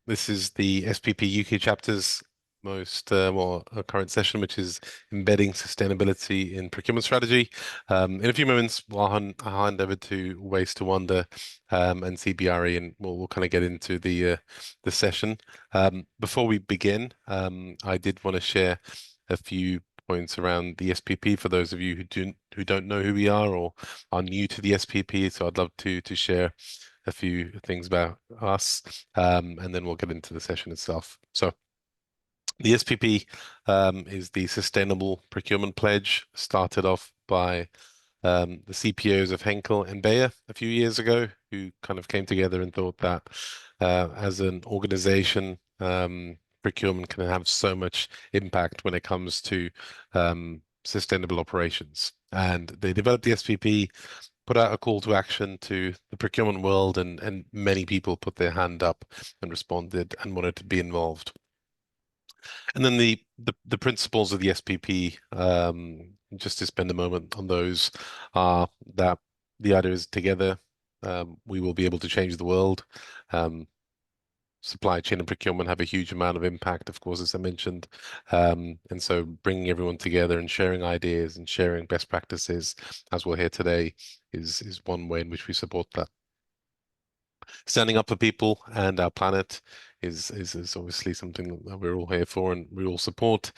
This is the SPP UK chapter's most current session, which is embedding sustainability in procurement strategy. In a few moments, I'll hand over to Waste to Wonder and CBRE, and we'll kind of get into the session. Before we begin, I did want to share a few points around the SPP for those of you who don't know who we are or are new to the SPP. So I'd love to share a few things about us, and then we'll get into the session itself. So the SPP is the Sustainable Procurement Pledge, started off by the CPOs of Henkel and Bayer a few years ago, who kind of came together and thought that as an organization, procurement can have so much impact when it comes to sustainable operations. And they developed the SPP, put out a call to action to the procurement world, and many people put their hand up and responded and wanted to be involved. And then the principles of the SPP, just to spend a moment on those, are that the idea is together we will be able to change the world. Supply chain and procurement have a huge amount of impact, of course, as I mentioned. And so bringing everyone together and sharing ideas and sharing best practices, as we'll hear today, is one way in which we support that. Standing up for people and our planet is obviously something that we're all here for and we all support.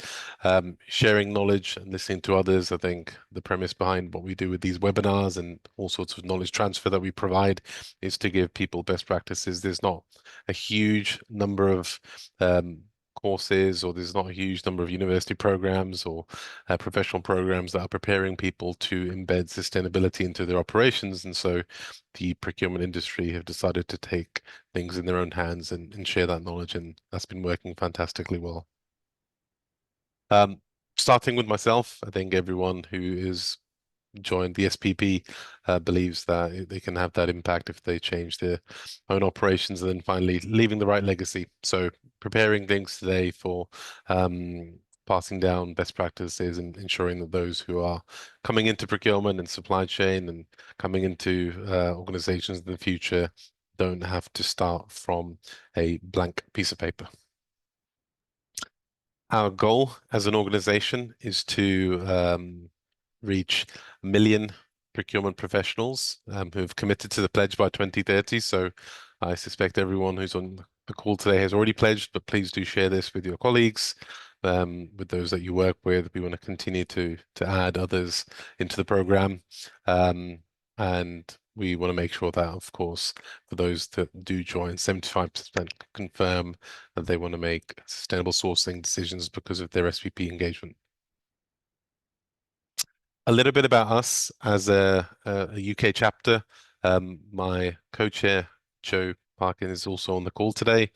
Sharing knowledge and listening to others. I think the premise behind what we do with these webinars and all sorts of knowledge transfer that we provide is to give people best practices. There's not a huge number of courses, or there's not a huge number of university programs or professional programs that are preparing people to embed sustainability into their operations. And so the procurement industry have decided to take things in their own hands and share that knowledge, and that's been working fantastically well. Starting with myself, I think everyone who is joined the SPP believes that they can have that impact if they change their own operations, and then finally leaving the right legacy. So preparing things today for passing down best practices and ensuring that those who are coming into procurement and supply chain and coming into organizations in the future don't have to start from a blank piece of paper. Our goal as an organization is to reach 1 million procurement professionals who have committed to the pledge by 2030. So I suspect everyone who's on the call today has already pledged, but please do share this with your colleagues, with those that you work with. We want to continue to add others into the program. And we want to make sure that, of course, for those that do join, 75% confirm that they want to make sustainable sourcing decisions because of their SPP engagement. A little bit about us as a UK chapter. My co-chair, Joe Parkin, is also on the call today.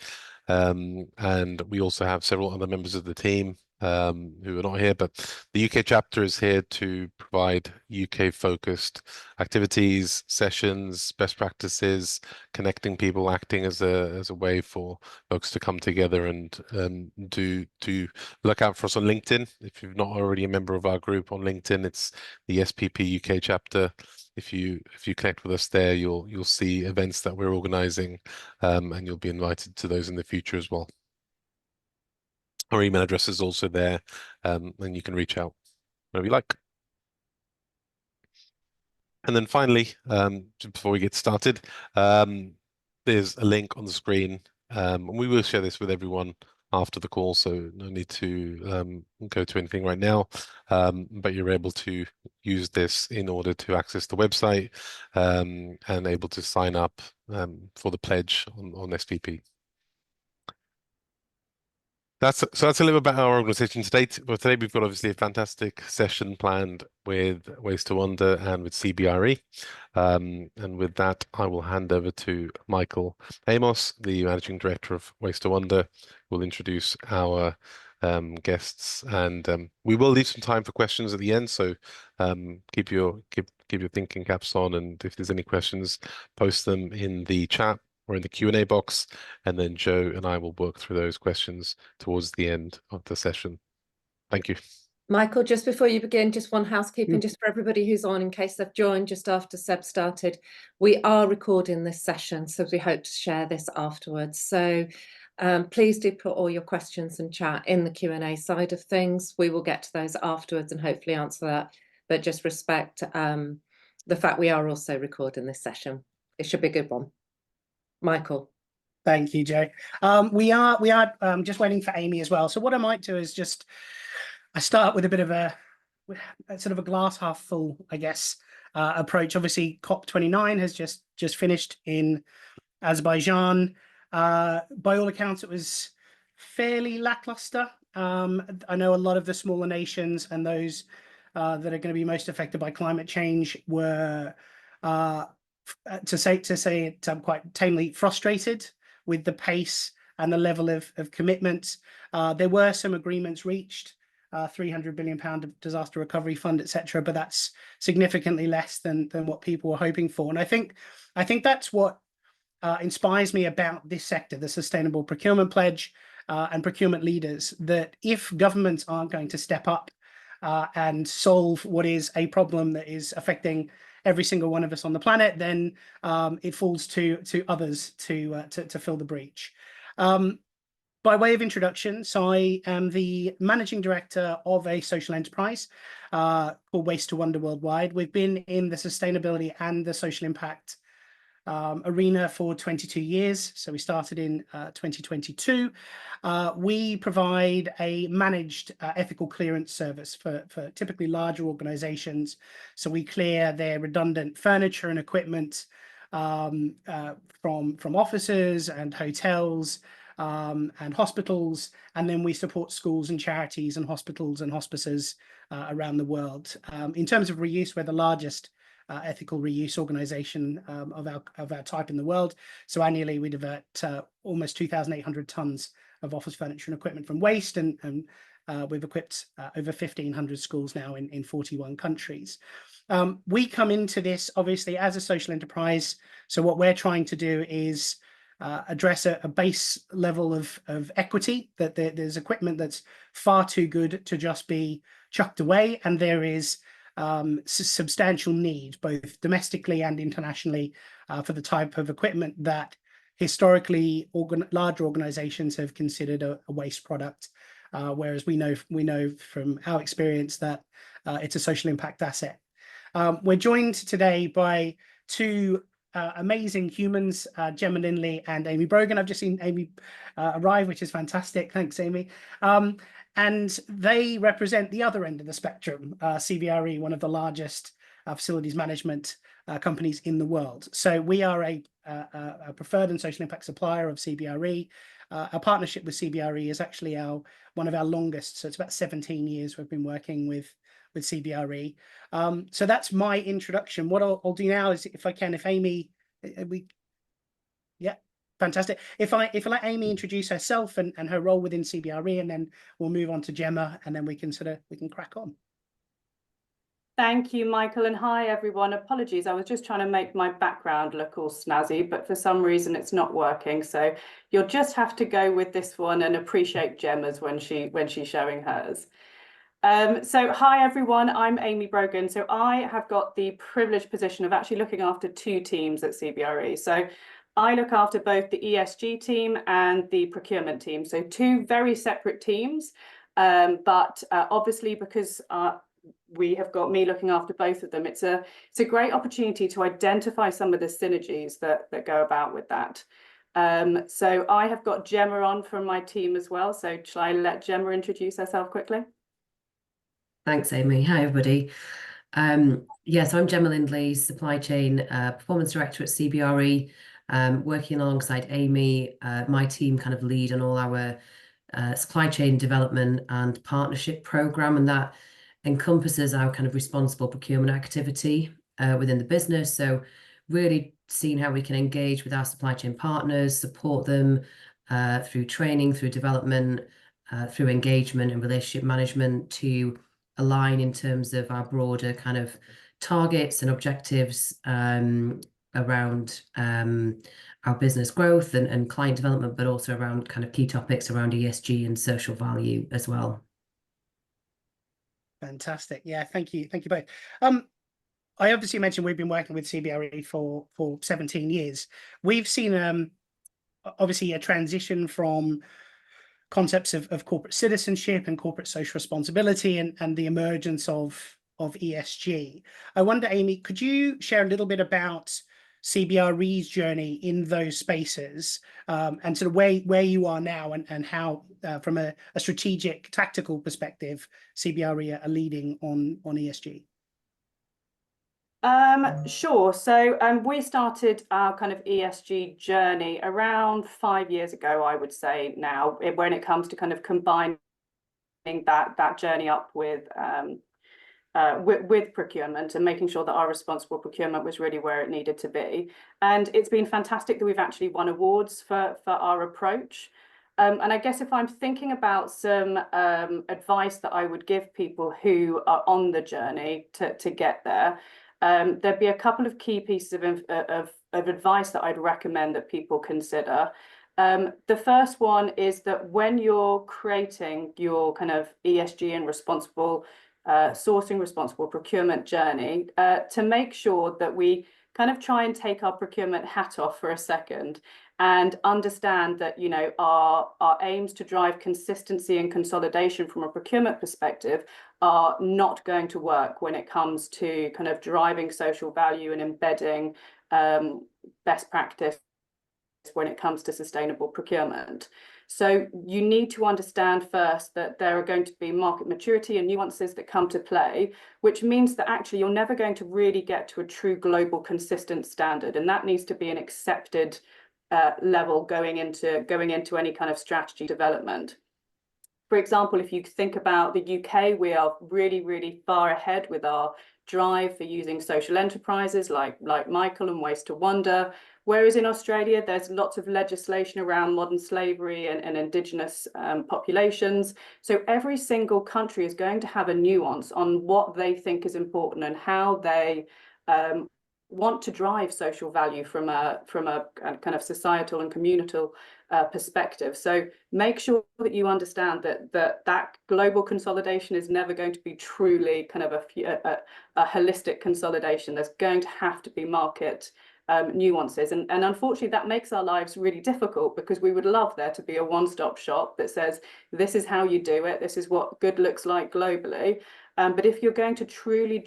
And we also have several other members of the team who are not here, but the UK chapter is here to provide UK-focused activities, sessions, best practices, connecting people, acting as a way for folks to come together and to look out for us on LinkedIn. If you're not already a member of our group on LinkedIn, it's the SPP UK chapter. If you connect with us there, you'll see events that we're organizing, and you'll be invited to those in the future as well. Our email address is also there, and you can reach out whenever you like. And then finally, just before we get started, there's a link on the screen, and we will share this with everyone after the call, so no need to go to anything right now, but you're able to use this in order to access the website and able to sign up for the pledge on SPP. So that's a little bit about our organization today. Well, today we've got obviously a fantastic session planned with Waste to Wonder and with CBRE. And with that, I will hand over to Michael Amos, the Managing Director of Waste to Wonder, who will introduce our guests, and we will leave some time for questions at the end. So keep your thinking caps on, and if there's any questions, post them in the chat or in the Q&A box, and then Joe and I will work through those questions towards the end of the session. Thank you. Michael, just before you begin, just one housekeeping, just for everybody who's on, in case they've joined just after Seb started. We are recording this session, so we hope to share this afterwards. So Please do put all your questions and chat in the Q&A side of things. We will get to those afterwards and hopefully answer that, but just respect the fact we are also recording this session. It should be a good one. Michael. Thank you, Jo. We are just waiting for Amy as well. So what I might do is I start with a bit of a sort of a glass half full, I guess, approach. Obviously, COP29 has just finished in Azerbaijan. By all accounts, it was fairly lackluster. I know a lot of the smaller nations and those that are going to be most affected by climate change were, to say it quite tamely, frustrated with the pace and the level of commitment. There were some agreements reached, £300 billion disaster recovery fund, etc., but that's significantly less than what people were hoping for. And I think that's what inspires me about this sector, the Sustainable Procurement Pledge, and procurement leaders, that if governments aren't going to step up and solve what is a problem that is affecting every single one of us on the planet, then it falls to others to fill the breach. By way of introduction, so I am the managing director of a social enterprise called Waste to Wonder Worldwide. We've been in the sustainability and the social impact arena for 22 years. So we started in 2022. We provide a managed ethical clearance service for typically larger organizations. So we clear their redundant furniture and equipment from offices and hotels and hospitals, and then we support schools and charities and hospitals and hospices around the world. In terms of reuse, we're the largest ethical reuse organization of our type in the world. So annually we divert almost 2,800 tons of office furniture and equipment from waste, and we've equipped over 1,500 schools now in 41 countries. We come into this obviously as a social enterprise. So what we're trying to do is address a base level of equity, that there's equipment that's far too good to just be chucked away, and there is substantial need both domestically and internationally for the type of equipment that historically larger organizations have considered a waste product, whereas we know from our experience that it's a social impact asset. We're joined today by two amazing humans, Gemma Lindley and Amy Brogan. I've just seen Amy arrive, which is fantastic. Thanks, Amy. And they represent the other end of the spectrum, CBRE, one of the largest facilities management companies in the world. So we are a preferred and social impact supplier of CBRE. Our partnership with CBRE is actually one of our longest. So it's about 17 years we've been working with CBRE. So that's my introduction. What I'll do now is, if Amy, yeah, fantastic. If I let Amy introduce herself and her role within CBRE, and then we'll move on to Gemma, and then we can crack on. Thank you, Michael, and hi everyone. Apologies, I was just trying to make my background look all snazzy, but for some reason it's not working. So you'll just have to go with this one and appreciate Gemma's when she's showing hers. So hi everyone, I'm Amy Brogan. So I have got the privileged position of actually looking after two teams at CBRE. So I look after both the ESG team and the procurement team. So two very separate teams, but obviously because we have got me looking after both of them, it's a great opportunity to identify some of the synergies that go about with that. So I have got Gemma on from my team as well. So shall I let Gemma introduce herself quickly? Thanks, Amy. Hi, everybody. Yes, I'm Gemma Lindley, Supply Chain Performance Director at CBRE, working alongside Amy. My team kind of lead on all our supply chain development and partnership program, and that encompasses our kind of responsible procurement activity within the business. So really seeing how we can engage with our supply chain partners, support them through training, through development, through engagement and relationship management, to align in terms of our broader kind of targets and objectives around our business growth and client development, but also around kind of key topics around ESG and social value as well. Fantastic. Yeah, thank you both. I obviously mentioned we've been working with CBRE for 17 years. We've seen obviously a transition from concepts of corporate citizenship and corporate social responsibility and the emergence of ESG. I wonder, Amy, could you share a little bit about CBRE's journey in those spaces, and sort of where you are now, and how, from a strategic, tactical perspective, CBRE are leading on ESG? Sure. So we started our kind of ESG journey around 5 years ago, I would say now, when it comes to kind of combining that journey up with procurement and making sure that our responsible procurement was really where it needed to be. And it's been fantastic that we've actually won awards for our approach. And I guess if I'm thinking about some advice that I would give people who are on the journey to get there, there'd be a couple of key pieces of advice that I'd recommend that people consider. The first one is that when you're creating your kind of ESG and responsible sourcing, responsible procurement journey, to make sure that we kind of try and take our procurement hat off for a second and understand that, you know, our aims to drive consistency and consolidation from a procurement perspective are not going to work when it comes to kind of driving social value and embedding best practice when it comes to sustainable procurement. So you need to understand first that there are going to be market maturity and nuances that come to play, which means that actually you're never going to really get to a true global consistent standard, and that needs to be an accepted level going into any kind of strategy development. For example, if you think about the UK, we are really, really far ahead with our drive for using social enterprises like Michael and Waste to Wonder. Whereas in Australia, there's lots of legislation around modern slavery and Indigenous populations. So every single country is going to have a nuance on what they think is important and how they want to drive social value from a kind of societal and communal perspective. So make sure that you understand that global consolidation is never going to be truly kind of a holistic consolidation. There's going to have to be market nuances, and unfortunately that makes our lives really difficult, because we would love there to be a one-stop shop that says this is how you do it, this is what good looks like globally. But if you're going to truly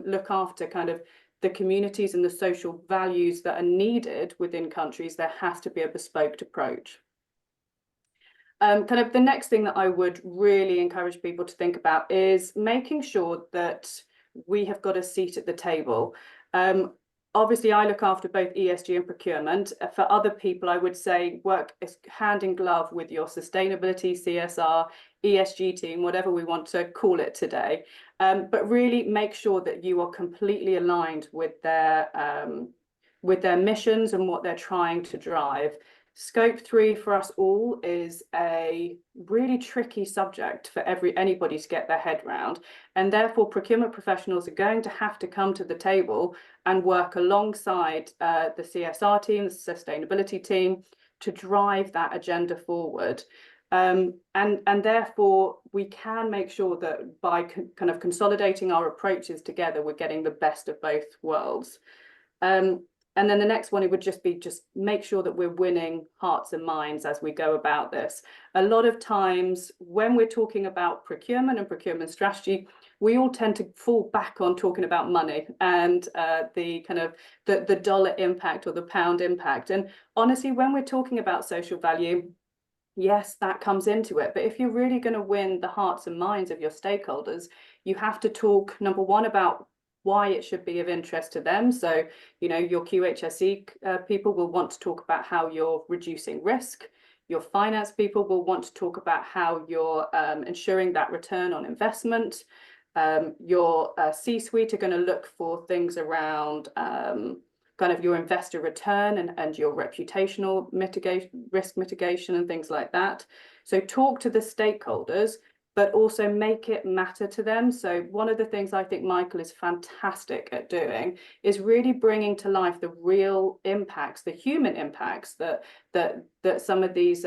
look after kind of the communities and the social values that are needed within countries, there has to be a bespoke approach. Kind of the next thing that I would really encourage people to think about is making sure that we have got a seat at the table. Obviously, I look after both ESG and procurement. For other people, I would say work hand in glove with your sustainability, CSR, ESG team, whatever we want to call it today. But really make sure that you are completely aligned with their missions and what they're trying to drive. Scope 3 for us all is a really tricky subject for anybody to get their head around, and therefore procurement professionals are going to have to come to the table and work alongside the CSR team, the sustainability team, to drive that agenda forward. And therefore we can make sure that by kind of consolidating our approaches together, we're getting the best of both worlds. And then the next one, it would just make sure that we're winning hearts and minds as we go about this. A lot of times when we're talking about procurement and procurement strategy, we all tend to fall back on talking about money and the kind of the dollar impact or the pound impact. And honestly, when we're talking about social value, yes, that comes into it. But if you're really going to win the hearts and minds of your stakeholders, you have to talk, number one, about why it should be of interest to them. So, you know, your QHSE people will want to talk about how you're reducing risk. Your finance people will want to talk about how you're ensuring that return on investment. Your C-suite are going to look for things around kind of your investor return and your reputational risk mitigation and things like that. So talk to the stakeholders, but also make it matter to them. So one of the things I think Michael is fantastic at doing is really bringing to life the real impacts, the human impacts that some of these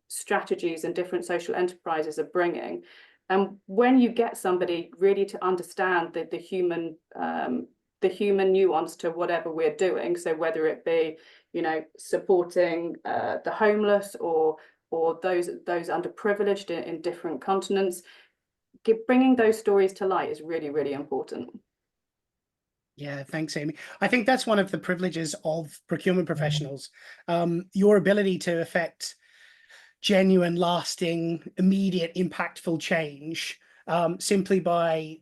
strategies and different social enterprises are bringing. And when you get somebody really to understand the human the human nuance to whatever we're doing. So whether it be, you know, supporting the homeless or those underprivileged in different continents, bringing those stories to light is really, really important. Yeah, thanks, Amy. I think that's one of the privileges of procurement professionals. Your ability to affect genuine, lasting, immediate, impactful change simply by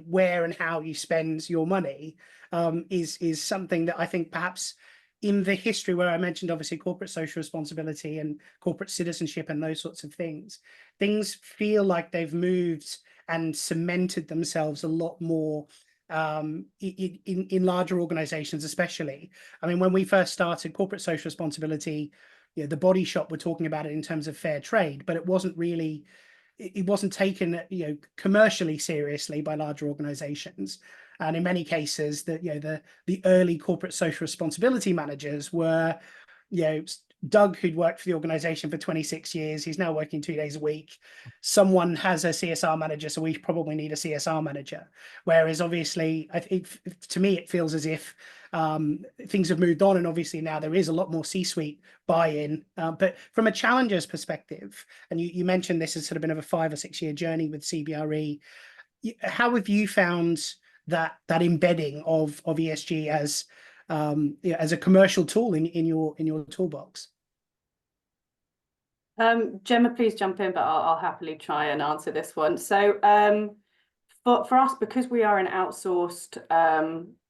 where and how you spend your money is something that I think perhaps in the history where I mentioned obviously corporate social responsibility and corporate citizenship and those sorts of things feel like they've moved and cemented themselves a lot more in larger organizations, especially. I mean, when we first started corporate social responsibility, you know, the Body Shop were talking about it in terms of fair trade, but it wasn't really, it wasn't taken, you know, commercially seriously by larger organizations. And in many cases, the early corporate social responsibility managers were, you know, Doug, who'd worked for the organization for 26 years, he's now working 2 days a week. Someone has a CSR manager, so we probably need a CSR manager. Whereas obviously, to me, it feels as if things have moved on, and obviously now there is a lot more C-suite buy-in. But from a challenger's perspective, and you mentioned this has sort of been of a 5 or 6 year journey with CBRE, how have you found that embedding of ESG as a commercial tool in your toolbox? Gemma, please jump in, but I'll happily try and answer this one. So for us, because we are an outsourced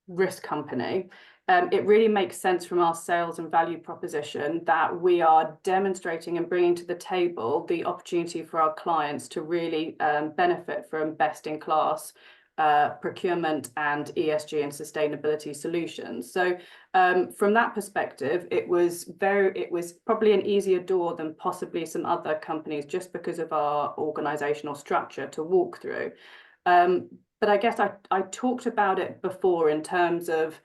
risk company, it really makes sense from our sales and value proposition that we are demonstrating and bringing to the table the opportunity for our clients to really benefit from best-in-class procurement and ESG and sustainability solutions. So from that perspective, it was probably an easier door than possibly some other companies, just because of our organizational structure to walk through. But I guess I talked about it before in terms of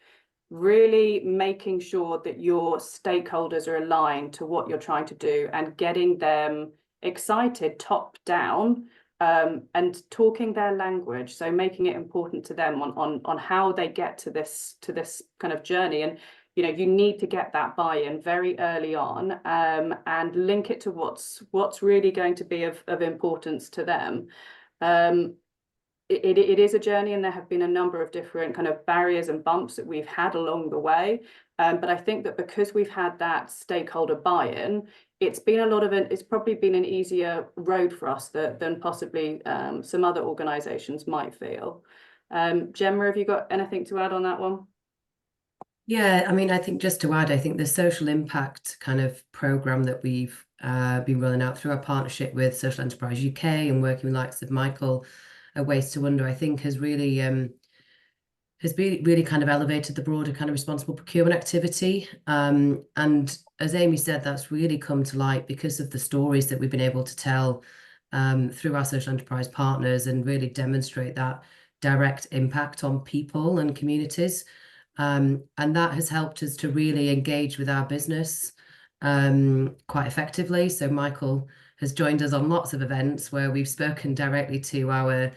really making sure that your stakeholders are aligned to what you're trying to do and getting them excited top down, and talking their language, so making it important to them on how they get to this kind of journey. And you know, you need to get that buy-in very early on, and link it to what's really going to be of importance to them. It is a journey, and there have been a number of different kind of barriers and bumps that we've had along the way. But I think that because we've had that stakeholder buy-in, it's probably been an easier road for us than possibly some other organizations might feel. Gemma, have you got anything to add on that one? Yeah, I mean, I think just to add, I think the social impact kind of program that we've been rolling out through our partnership with Social Enterprise UK and working with likes of Michael at Waste to Wonder, I think has really kind of elevated the broader kind of responsible procurement activity. And as Amy said, that's really come to light because of the stories that we've been able to tell through our social enterprise partners, and really demonstrate that direct impact on people and communities. And that has helped us to really engage with our business quite effectively. So Michael has joined us on lots of events where we've spoken directly to our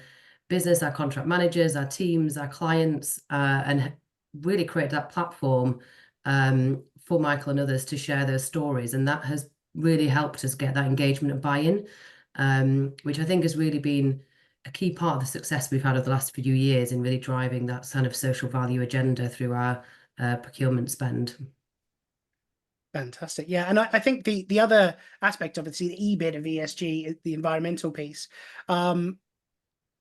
business, our contract managers, our teams, our clients, and really created that platform for Michael and others to share those stories. And that has really helped us get that engagement and buy-in, which I think has really been a key part of the success we've had over the last few years in really driving that kind of social value agenda through our procurement spend. Fantastic. Yeah, and I think the other aspect of it, the EBIT of ESG, the environmental piece.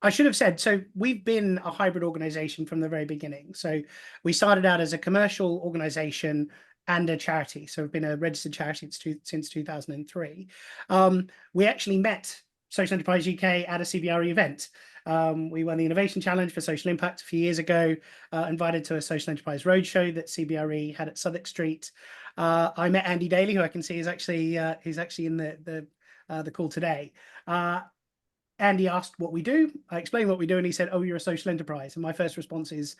I should have said, so we've been a hybrid organization from the very beginning. So we started out as a commercial organization and a charity. So we've been a registered charity since 2003. We actually met Social Enterprise UK at a CBRE event. We won the Innovation Challenge for Social Impact a few years ago, invited to a Social Enterprise Roadshow that CBRE had at Southwark Street. I met Andy Daly, who I can see is actually in the call today. Andy asked what we do. I explained what we do, and he said, "Oh, you're a social enterprise." And my first response was,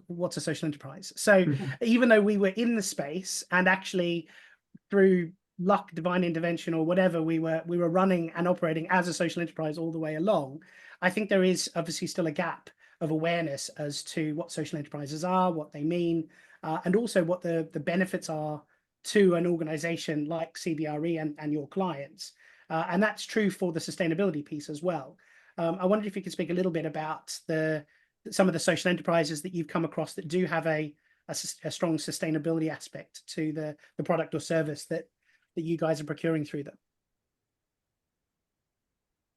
"What's a social enterprise?" So even though we were in the space, and actually through luck, divine intervention, or whatever, we were running and operating as a social enterprise all the way along, I think there is obviously still a gap of awareness as to what social enterprises are, what they mean, and also what the benefits are to an organization like CBRE and your clients. And that's true for the sustainability piece as well. I wondered if you could speak a little bit about some of the social enterprises that you've come across that do have a strong sustainability aspect to the product or service that you guys are procuring through them.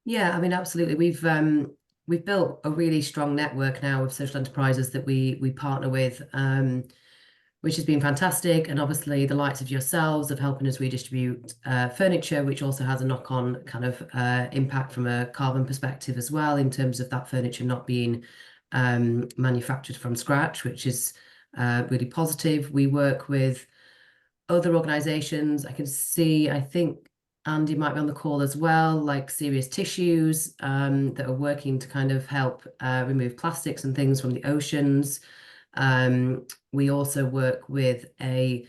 Yeah, I mean, absolutely. We've built a really strong network now of social enterprises that we partner with, which has been fantastic. And obviously the likes of yourselves of helping us redistribute furniture, which also has a knock-on kind of impact from a carbon perspective as well, in terms of that furniture not being manufactured from scratch, which is really positive. We work with other organizations. I think Andy might be on the call as well, like Serious Tissues, that are working to kind of help remove plastics and things from the oceans. We also work with a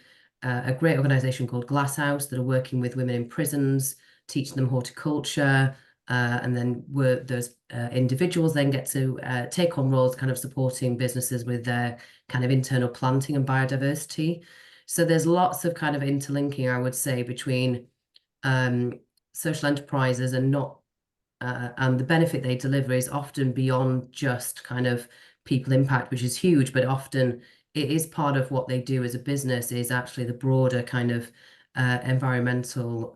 great organization called Glasshouse that are working with women in prisons, teaching them horticulture, and then those individuals then get to take on roles kind of supporting businesses with their kind of internal planting and biodiversity. So there's lots of kind of interlinking, I would say, between social enterprises and the benefit they deliver is often beyond just kind of people impact, which is huge, but often it is part of what they do as a business is actually the broader kind of environmental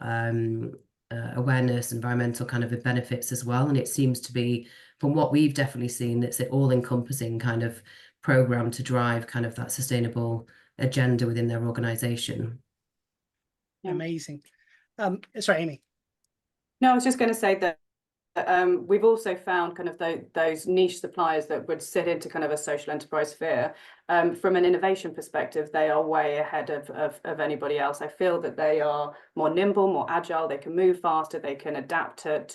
awareness, environmental kind of benefits as well. And it seems to be, from what we've definitely seen, it's an all-encompassing kind of program to drive kind of that sustainable agenda within their organization. Amazing. Sorry, Amy. No, I was just going to say that we've also found kind of those niche suppliers that would sit into kind of a social enterprise sphere. From an innovation perspective, they are way ahead of anybody else. I feel that they are more nimble, more agile. They can move faster. They can adapt to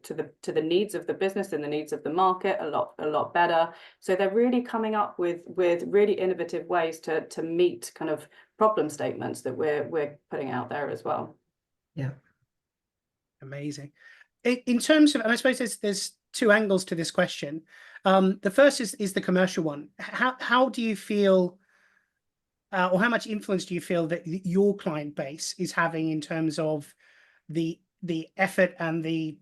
the needs of the business and the needs of the market a lot better. So they're really coming up with really innovative ways to meet kind of problem statements that we're putting out there as well. Yeah. Amazing. In terms of, and I suppose there's two angles to this question. The first is the commercial one. How do you feel, or how much influence do you feel that your client base is having in terms of the effort and the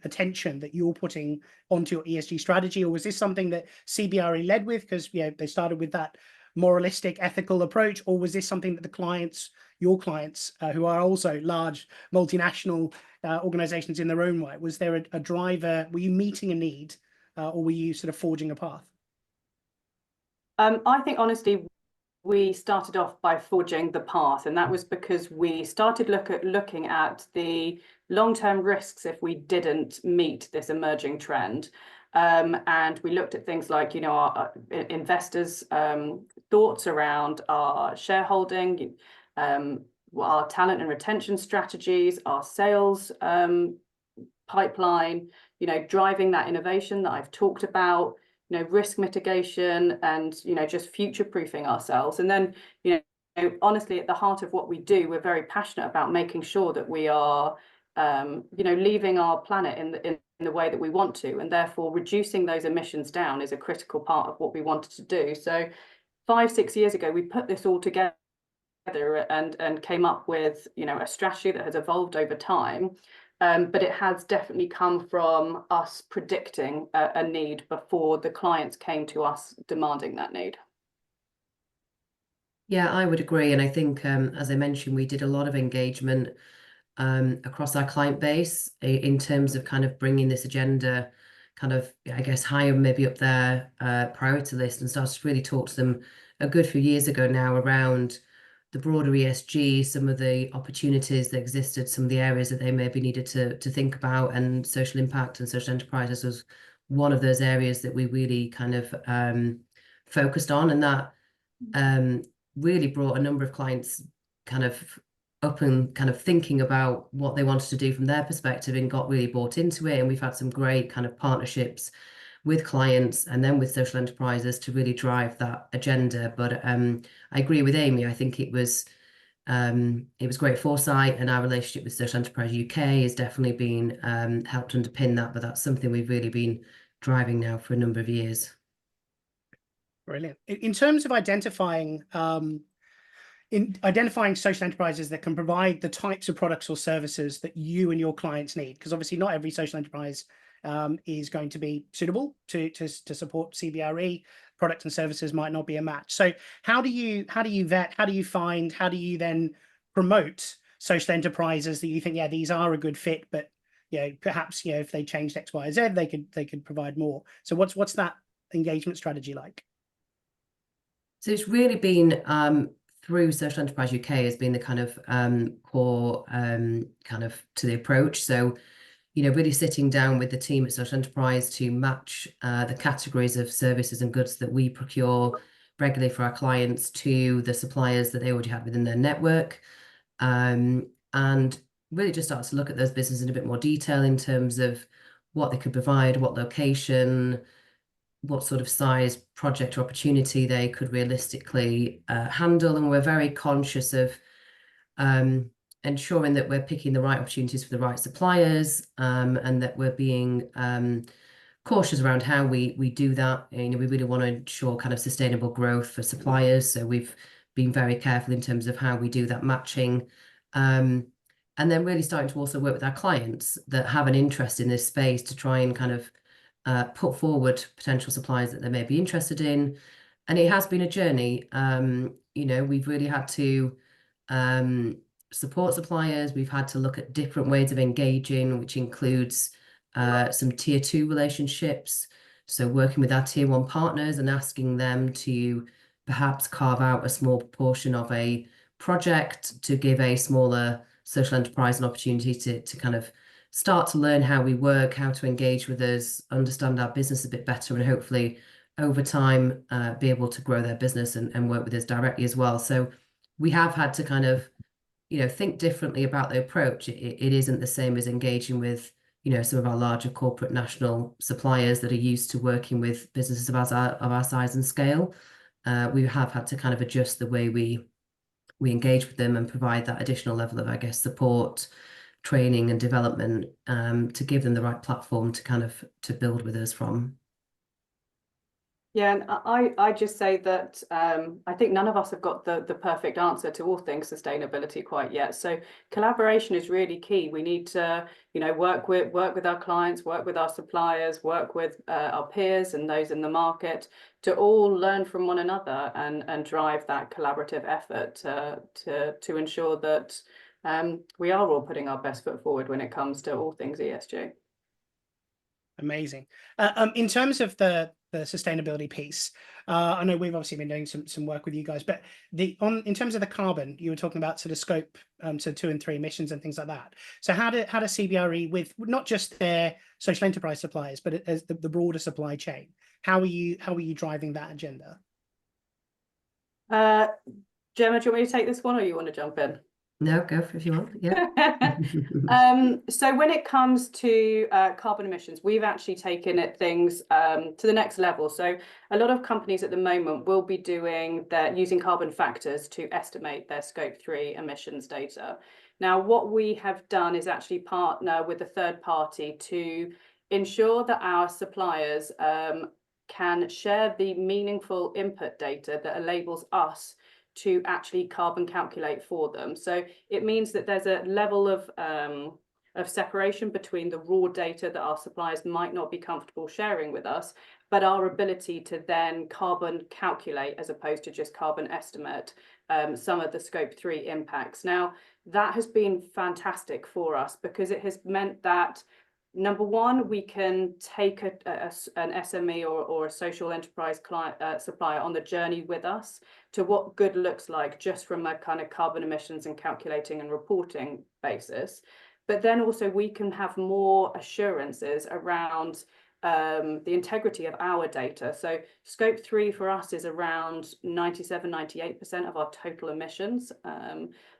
attention that you're putting onto your ESG strategy? Or was this something that CBRE led with because they started with that moralistic, ethical approach? Or was this something that your clients, who are also large multinational organizations in their own right, was there a driver? Were you meeting a need, or were you sort of forging a path? I think honestly, we started off by forging the path, and that was because we started looking at the long-term risks if we didn't meet this emerging trend. And we looked at things like, our investors' thoughts around our shareholding, our talent and retention strategies, our sales pipeline, driving that innovation that I've talked about, risk mitigation, and just future-proofing ourselves. And then honestly, at the heart of what we do, we're very passionate about making sure that we are leaving our planet in the way that we want to, and therefore reducing those emissions down is a critical part of what we wanted to do. So 5-6 years ago, we put this all together and came up with a strategy that has evolved over time, but it has definitely come from us predicting a need before the clients came to us demanding that need. Yeah, I would agree. And I think, as I mentioned, we did a lot of engagement across our client base in terms of kind of bringing this agenda kind of, I guess, higher, maybe up their priority list, and started to really talk to them a good few years ago now around the broader ESG, some of the opportunities that existed, some of the areas that they maybe needed to think about, and social impact and social enterprises was one of those areas that we really kind of focused on, and that really brought a number of clients kind of up and kind of thinking about what they wanted to do from their perspective, and got really bought into it. And we've had some great kind of partnerships with clients and then with social enterprises to really drive that agenda. But I agree with Amy. I think it was great foresight, and our relationship with Social Enterprise UK has definitely been helped underpin that. But that's something we've really been driving now for a number of years. Brilliant. In terms of identifying social enterprises that can provide the types of products or services that you and your clients need, because obviously not every social enterprise is going to be suitable to support CBRE. Products and services might not be a match. So how do you vet, how do you find, how do you then promote social enterprises that you think, yeah, these are a good fit, but perhaps if they changed X, Y, Z, they could provide more. So what's that engagement strategy like? So it's really been through Social Enterprise UK has been the kind of core kind of to the approach. So, really sitting down with the team at Social Enterprise to match the categories of services and goods that we procure regularly for our clients to the suppliers that they already have within their network. And really just start to look at those businesses in a bit more detail in terms of what they could provide, what location, what sort of size project or opportunity they could realistically handle. And we're very conscious of ensuring that we're picking the right opportunities for the right suppliers, and that we're being cautious around how we do that. We really want to ensure kind of sustainable growth for suppliers. So we've been very careful in terms of how we do that matching. And then really starting to also work with our clients that have an interest in this space to try and kind of put forward potential suppliers that they may be interested in. And it has been a journey. We've really had to support suppliers. We've had to look at different ways of engaging, which includes some tier 2 relationships. So working with our tier 1 partners and asking them to perhaps carve out a small proportion of a project to give a smaller social enterprise an opportunity to kind of start to learn how we work, how to engage with us, understand our business a bit better, and hopefully over time be able to grow their business and work with us directly as well. So we have had to kind of, think differently about the approach. It isn't the same as engaging with, some of our larger corporate national suppliers that are used to working with businesses of our size and scale. We have had to kind of adjust the way we engage with them and provide that additional level of, I guess, support, training and development to give them the right platform to kind of to build with us from. Yeah, and I just say that I think none of us have got the perfect answer to all things sustainability quite yet. So collaboration is really key. We need to, work with our clients, work with our suppliers, work with our peers and those in the market to all learn from one another and drive that collaborative effort to ensure that we are all putting our best foot forward when it comes to all things ESG. Amazing. In terms of the sustainability piece, I know we've obviously been doing some work with you guys, but in terms of the carbon, you were talking about sort of scope, so 2 and 3 emissions and things like that. So how does CBRE, with not just their social enterprise suppliers, but as the broader supply chain, how are you driving that agenda? Gemma, do you want me to take this one, or you want to jump in? No, go for it if you want. Yeah. So when it comes to carbon emissions, we've actually taken things to the next level. So a lot of companies at the moment will be using carbon factors to estimate their scope 3 emissions data. Now, what we have done is actually partner with a third party to ensure that our suppliers can share the meaningful input data that enables us to actually carbon calculate for them. So it means that there's a level of separation between the raw data that our suppliers might not be comfortable sharing with us, but our ability to then carbon calculate as opposed to just carbon estimate some of the scope 3 impacts. Now, that has been fantastic for us because it has meant that number one, we can take an SME or a social enterprise client supplier on the journey with us to what good looks like just from a kind of carbon emissions and calculating and reporting basis. But then also we can have more assurances around the integrity of our data. So scope 3 for us is around 97-98% of our total emissions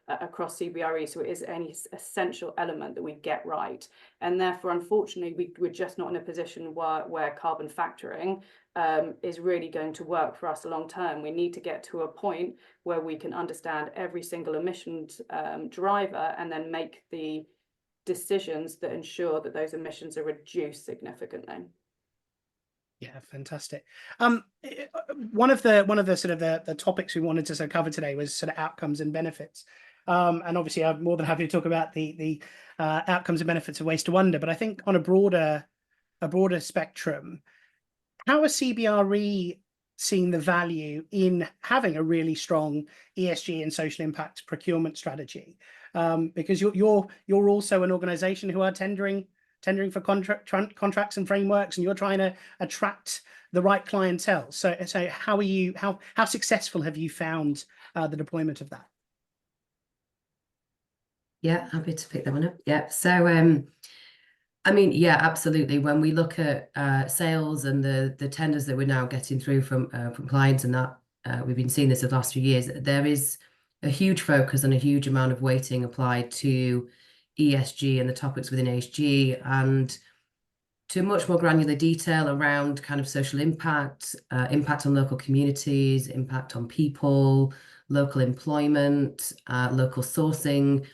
across CBRE. So it is an essential element that we get right. And therefore, unfortunately, we're just not in a position where carbon factoring is really going to work for us long term. We need to get to a point where we can understand every single emissions driver and then make the decisions that ensure that those emissions are reduced significantly. Yeah, fantastic. One of the sort of the topics we wanted to sort of cover today was sort of outcomes and benefits. And obviously, I'm more than happy to talk about the outcomes and benefits of Waste to Wonder. But I think on a broader spectrum, how are CBRE seeing the value in having a really strong ESG and social impact procurement strategy? Because you're also an organisation who are tendering for contracts and frameworks, and you're trying to attract the right clientele. So how successful have you found the deployment of that? Yeah, happy to pick that one up. Yeah, so I mean, yeah, absolutely. When we look at sales and the tenders that we're now getting through from clients, and that we've been seeing this the last few years, there is a huge focus and a huge amount of weighting applied to ESG and the topics within ESG, and to much more granular detail around kind of social impact, impact on local communities, impact on people, local employment, local sourcing.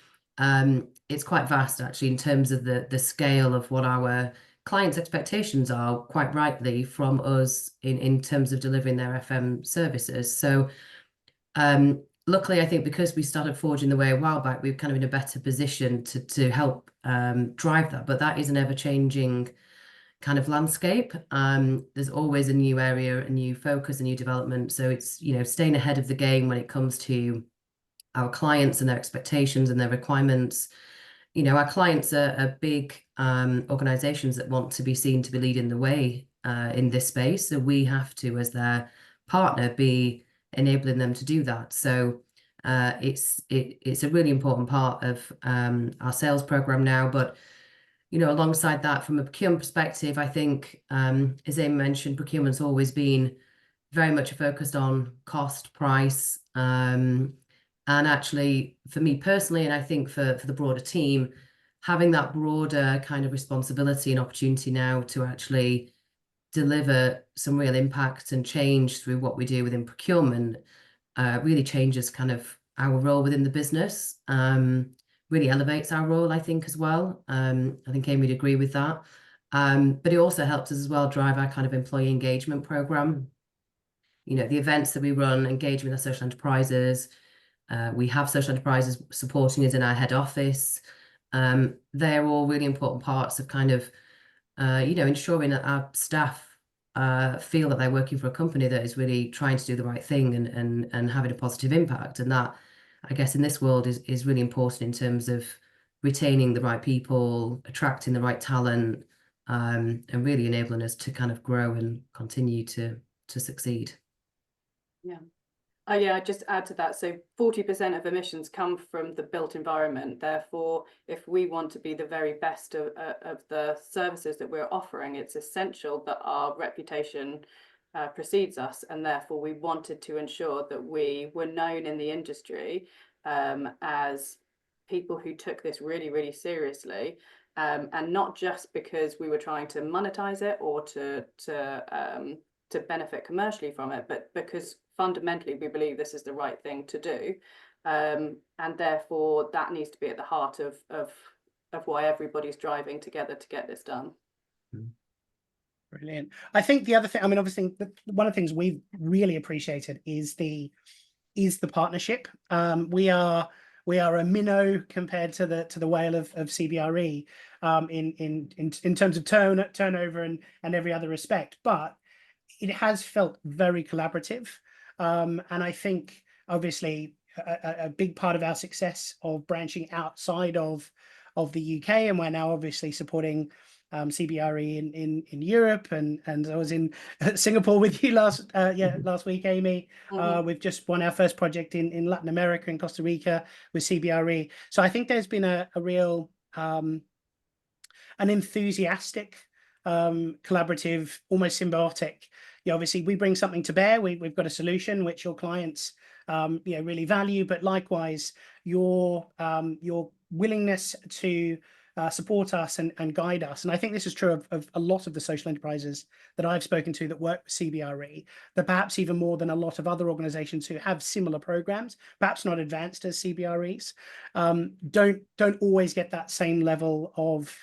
It's quite vast actually in terms of the scale of what our clients' expectations are, quite rightly, from us in terms of delivering their FM services. So luckily, I think because we started forging the way a while back, we're kind of in a better position to help drive that. But that is an ever-changing kind of landscape. There's always a new area, a new focus, a new development. So it's, you know, staying ahead of the game when it comes to our clients and their expectations and their requirements. You know, our clients are big organizations that want to be seen to be leading the way in this space. So we have to, as their partner, be enabling them to do that. So it's a really important part of our sales program now. But you know, alongside that, from a procurement perspective, I think, as Amy mentioned, procurement's always been very much focused on cost, price, and actually, for me personally, and I think for the broader team, having that broader kind of responsibility and opportunity now to actually deliver some real impact and change through what we do within procurement really changes kind of our role within the business. Really elevates our role, I think, as well. I think Amy would agree with that. But it also helps us as well drive our kind of employee engagement program. You know, the events that we run, engaging with our social enterprises. We have social enterprises supporting us in our head office. They're all really important parts of kind of, you know, ensuring that our staff feel that they're working for a company that is really trying to do the right thing and having a positive impact. And that, I guess, in this world is really important in terms of retaining the right people, attracting the right talent, and really enabling us to kind of grow and continue to succeed. Yeah. Yeah, I'd just add to that. So 40% of emissions come from the built environment. Therefore, if we want to be the very best of the services that we're offering, it's essential that our reputation precedes us. And therefore, we wanted to ensure that we were known in the industry as people who took this really, really seriously. And not just because we were trying to monetize it or to benefit commercially from it, but because fundamentally we believe this is the right thing to do, and therefore that needs to be at the heart of why everybody's driving together to get this done. Brilliant. I think the other thing, I mean, obviously, one of the things we've really appreciated is the partnership. We are a minnow compared to the whale of CBRE in terms of turnover and every other respect, but it has felt very collaborative. And I think, obviously, a big part of our success of branching outside of the UK, and we're now obviously supporting CBRE in Europe, and I was in Singapore with you last week, Amy. We've just won our first project in Latin America, in Costa Rica, with CBRE. So I think there's been a real an enthusiastic, collaborative, almost symbiotic. You know, obviously we bring something to bear. We've got a solution which your clients really value, but likewise your willingness to support us and guide us. And I think this is true of a lot of the social enterprises that I've spoken to that work with CBRE, that perhaps even more than a lot of other organizations who have similar programs, perhaps not advanced as CBREs, don't always get that same level of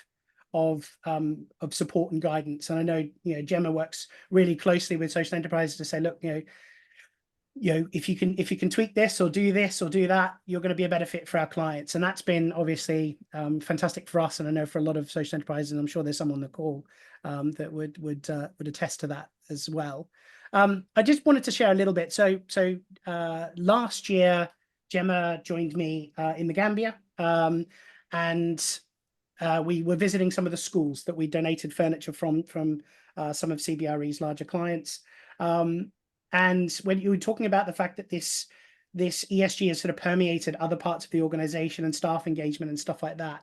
of support and guidance. And I know, you know, Gemma works really closely with social enterprises to say, look, you know, if you can tweak this or do that, you're going to be a better fit for our clients. And that's been obviously fantastic for us. And I know for a lot of social enterprises, and I'm sure there's some on the call that would attest to that as well. I just wanted to share a little bit. So last year, Gemma joined me in the Gambia, and we were visiting some of the schools that we donated furniture from some of CBRE's larger clients. And when you were talking about the fact that this ESG has sort of permeated other parts of the organization and staff engagement and stuff like that,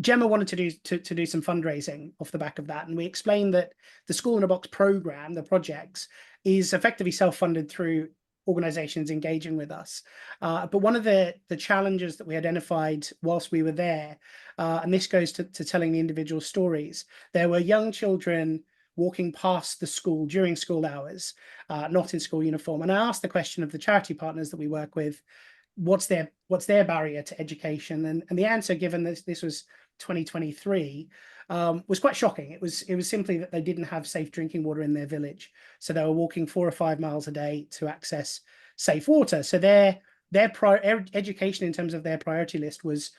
Gemma wanted to do some fundraising off the back of that. And we explained that the School in a Box program, the projects, is effectively self-funded through organizations engaging with us. But one of the challenges that we identified whilst we were there, and this goes to telling the individual stories, there were young children walking past the school during school hours, not in school uniform. And I asked the question of the charity partners that we work with, what's their barrier to education? And the answer, given this was 2023, was quite shocking. It was simply that they didn't have safe drinking water in their village. So they were walking 4 or 5 miles a day to access safe water. So their education in terms of their priority list was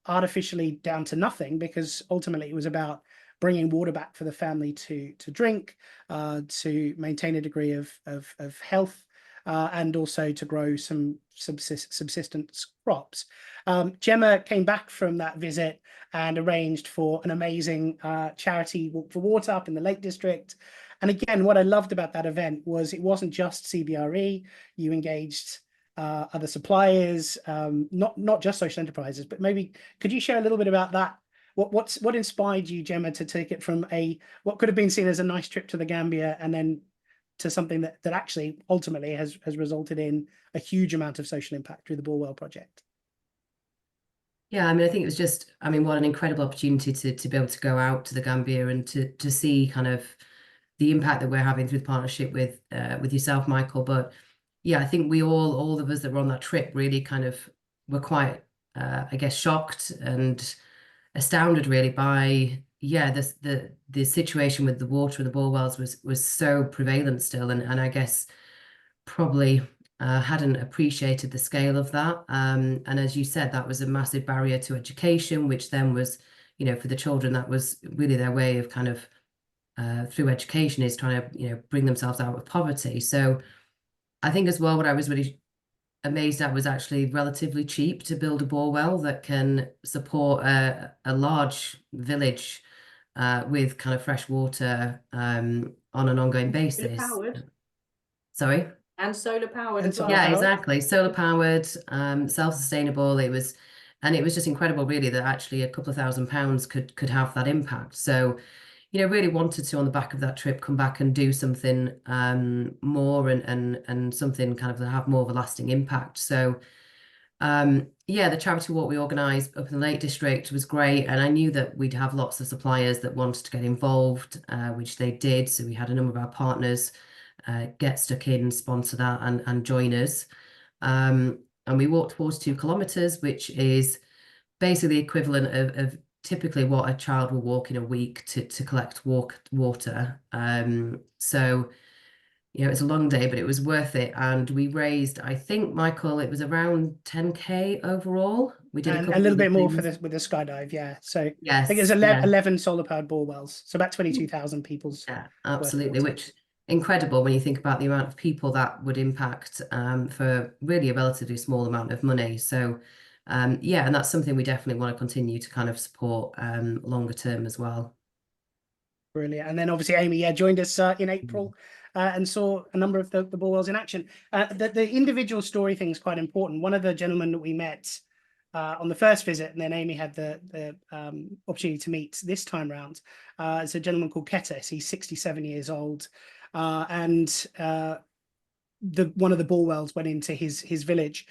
artificially down to nothing, because ultimately it was about bringing water back for the family to drink, to maintain a degree of health, and also to grow some subsistence crops. Gemma came back from that visit and arranged for an amazing charity walk for water up in the Lake District. And again, what I loved about that event was it wasn't just CBRE. You engaged other suppliers, not just social enterprises, but maybe could you share a little bit about that? What inspired you, Gemma, to take it from what could have been seen as a nice trip to the Gambia and then to something that actually ultimately has resulted in a huge amount of social impact through the Borewell project? Yeah, I mean, I think it was just, I mean, what an incredible opportunity to be able to go out to the Gambia and to see kind of the impact that we're having through the partnership with yourself, Michael. But yeah, I think we all of us that were on that trip really kind of were quite, I guess, shocked and astounded really by the situation with the water in the bore wells was so prevalent still, and I guess probably hadn't appreciated the scale of that, and as you said, that was a massive barrier to education, which then was, you know, for the children, that was really their way of kind of through education is trying to, you know, bring themselves out of poverty. So I think as well, what I was really amazed at was actually relatively cheap to build a bore well that can support a large village with kind of fresh water on an ongoing basis. Solar-powered. Sorry? And solar-powered And as well. Yeah, exactly. Solar-powered, self-sustainable. It was just incredible, really, that actually a couple of £1,000 could have that impact. So, you know, really wanted to, on the back of that trip, come back and do something more and something kind of that have more of a lasting impact. So, yeah, the charity walk we organised up in the Lake District was great, and I knew that we'd have lots of suppliers that wanted to get involved, which they did. So we had a number of our partners get stuck in, sponsor that, and join us. And we walked towards 2 kilometres, which is basically the equivalent of typically what a child will walk in a week to collect water. So, you know, it's a long day, but it was worth it. And we raised, I think, Michael, it was around 10K overall. We did a little bit more for this with the skydive, yeah. So yes, I think there's 11 solar powered bore wells, so about 22,000 people's. Yeah, absolutely, which incredible when you think about the amount of people that would impact for really a relatively small amount of money. So yeah, and that's something we definitely want to continue to kind of support longer term as well. Brilliant. And then obviously Amy joined us in April and saw a number of the bore wells in action. The individual story thing is quite important. One of the gentlemen that we met on the first visit, and then Amy had the opportunity to meet this time round, is a gentleman called Ketis. He's 67 years old, and one of the bore wells went into his village.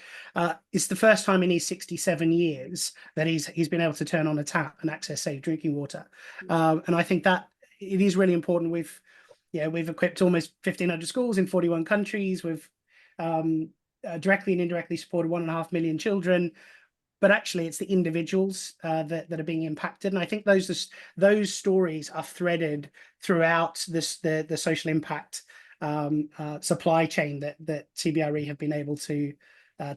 It's the first time in his 67 years that he's been able to turn on a tap and access safe drinking water. And I think that it is really important. We've equipped almost 1,500 schools in 41 countries. We've directly and indirectly supported 1.5 million children. but actually it's the individuals that are being impacted. And I think those stories are threaded throughout the social impact supply chain that CBRE have been able to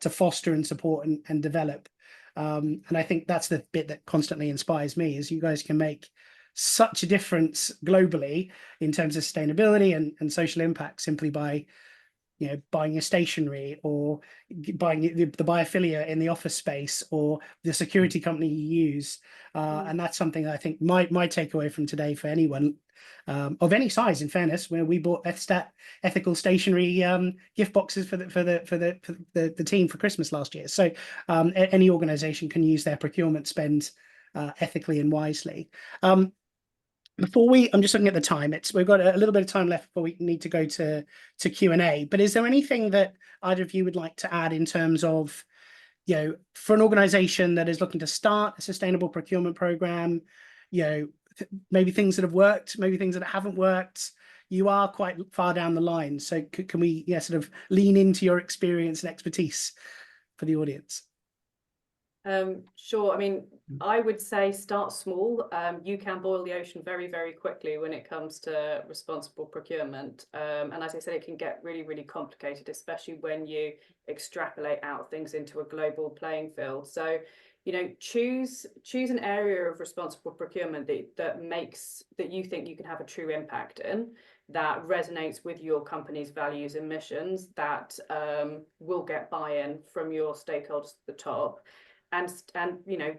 foster and support and develop. And I think that's the bit that constantly inspires me, is you guys can make such a difference globally in terms of sustainability and social impact simply by, you know, buying your stationery, or buying the biophilia in the office space, or the security company you use. And that's something that I think my takeaway from today for anyone of any size, in fairness, where we bought ethical stationery gift boxes for the team for Christmas last year. So any organization can use their procurement spend ethically and wisely. I'm just looking at the time. We've got a little bit of time left before we need to go to Q&A. But is there anything that either of you would like to add in terms of, you know, for an organization that is looking to start a sustainable procurement program, you know, maybe things that have worked, maybe things that haven't worked? You are quite far down the line. So can we, yeah, sort of lean into your experience and expertise for the audience? Sure. I mean, I would say start small. You can boil the ocean very, very quickly when it comes to responsible procurement. And as I said, it can get really, really complicated, especially when you extrapolate out things into a global playing field. So, you know, choose an area of responsible procurement that you think you can have a true impact in, that resonates with your company's values and missions, that will get buy-in from your stakeholders at the top. And you know,